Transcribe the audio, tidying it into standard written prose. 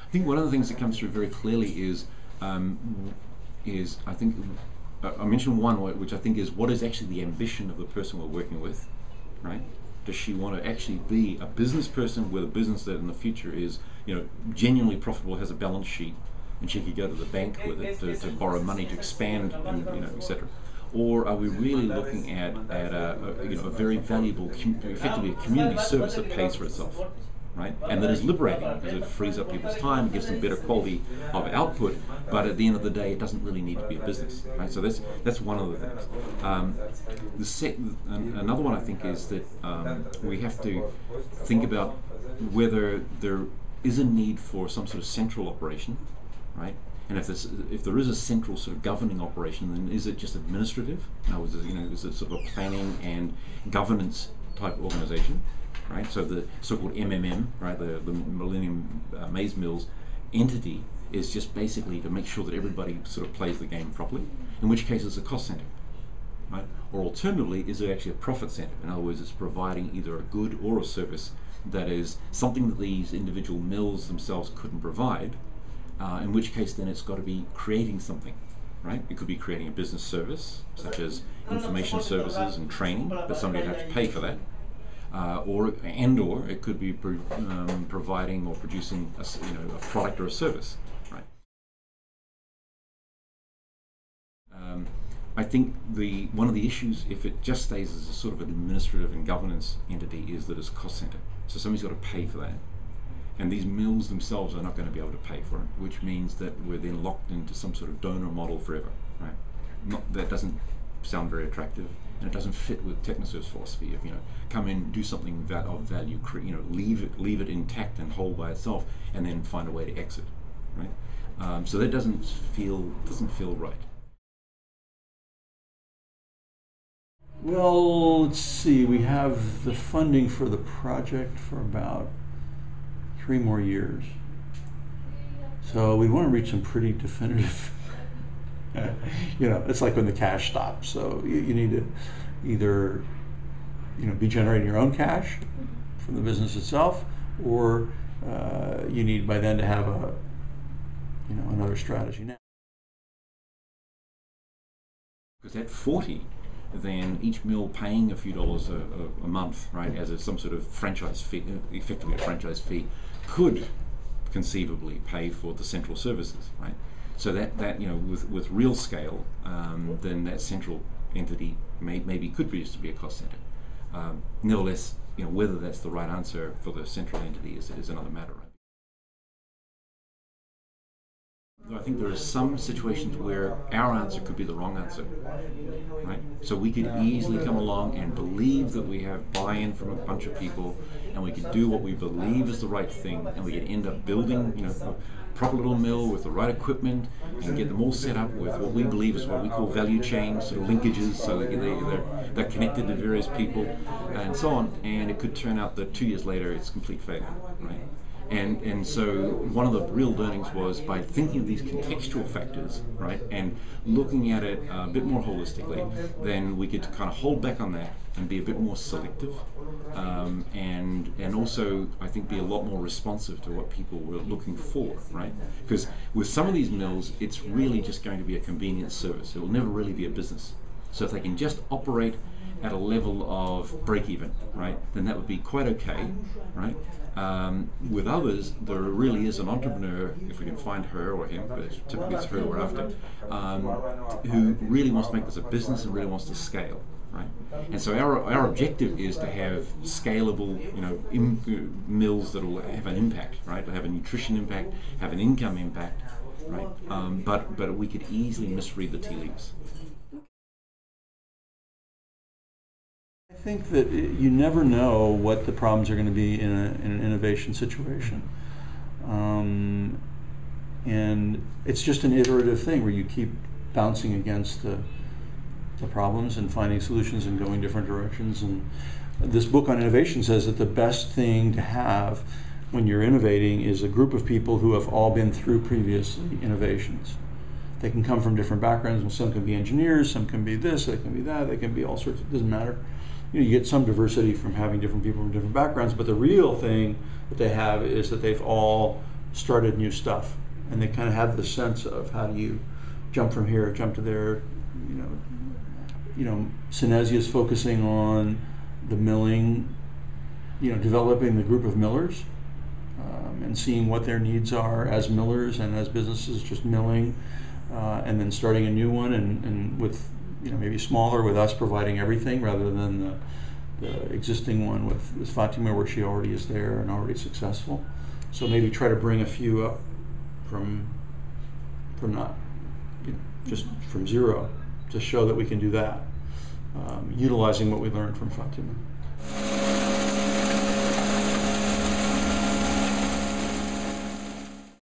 I think one of the things that comes through very clearly is I think I mentioned one which I think is what is actually the ambition of the person we're working with, right? Does she want to actually be a business person with a business that in the future is, genuinely profitable, has a balance sheet, and she could go to the bank with it to borrow money to expand, and etc. Or are we really looking at a very valuable, effectively a community service that pays for itself, right? And that is liberating because it frees up people's time, it gives them better quality of output, but at the end of the day, it doesn't really need to be a business, right? So that's one of the things. Another one I think is that we have to think about whether there is a need for some sort of central operation, right? And if there is a central sort of governing operation, then is it just administrative? In other words, is it sort of a planning and governance type organization, right? So the so-called MMM, right, the Millennium Maize Mills entity is just basically to make sure that everybody sort of plays the game properly, in which case it's a cost center, right? Or alternatively, is it actually a profit center? In other words, it's providing either a good or a service that is something that these individual mills themselves couldn't provide, in which case then it's got to be creating something, right? It could be creating a business service, such as information services and training, but somebody would have to pay for that. Or it could be providing or producing a product or a service, right? I think one of the issues, if it just stays as a sort of an administrative and governance entity, is that it's a cost center. So somebody's got to pay for that. And these mills themselves are not going to be able to pay for it, which means that we're then locked into some sort of donor model forever, right? That doesn't sound very attractive, and it doesn't fit with Technoserve's philosophy of come in, do something of value, leave it intact and whole by itself, and then find a way to exit, right? So that doesn't feel right. Well, let's see. We have the funding for the project for about 3 more years. So we want to reach some pretty definitive, it's like when the cash stops. So you need to either, be generating your own cash from the business itself, or you need by then to have another strategy now. Because at 40, then each mill paying a few dollars a month, right, as some sort of franchise fee, effectively a franchise fee, could conceivably pay for the central services, right? So that with real scale, then that central entity maybe could be used to be a cost center. Nevertheless, whether that's the right answer for the central entity is another matter, right? I think there are some situations where our answer could be the wrong answer, right? So we could easily come along and believe that we have buy-in from a bunch of people, and we could do what we believe is the right thing, and we could end up building, a proper little mill with the right equipment, and get them all set up with what we believe is what we call value chains, sort of linkages, so they're connected to various people, and so on. And it could turn out that 2 years later it's complete failure, right? And so one of the real learnings was by thinking of these contextual factors, right, and looking at it a bit more holistically, then we could kind of hold back on that and be a bit more selective, and also I think be a lot more responsive to what people were looking for, right? Because with some of these mills, it's really just going to be a convenience service. It will never really be a business. So if they can just operate at a level of break-even, right, then that would be quite okay, right? With others, there really is an entrepreneur, if we can find her or him, but typically it's her we're after, who really wants to make this a business and really wants to scale, right? And so our objective is to have scalable, mills that will have an impact, right? Have a nutrition impact, have an income impact, right? But we could easily misread the tea leaves. I think that you never know what the problems are going to be in an innovation situation. And it's just an iterative thing where you keep bouncing against the problems and finding solutions and going different directions. And this book on innovation says that the best thing to have when you're innovating is a group of people who have all been through previous innovations. They can come from different backgrounds. Some can be engineers, some can be this, they can be that, they can be all sorts, it doesn't matter. You get some diversity from having different people from different backgrounds, but the real thing that they have is that they've all started new stuff, and they kind of have this sense of how do you jump from here, jump to there. Synesia is focusing on the milling, developing the group of millers, and seeing what their needs are as millers and as businesses just milling, and then starting a new one and with maybe smaller, with us providing everything rather than the existing one with Fatima, where she already is there and already successful. So maybe try to bring a few up from not, just from zero, to show that we can do that, utilizing what we learned from Fatima.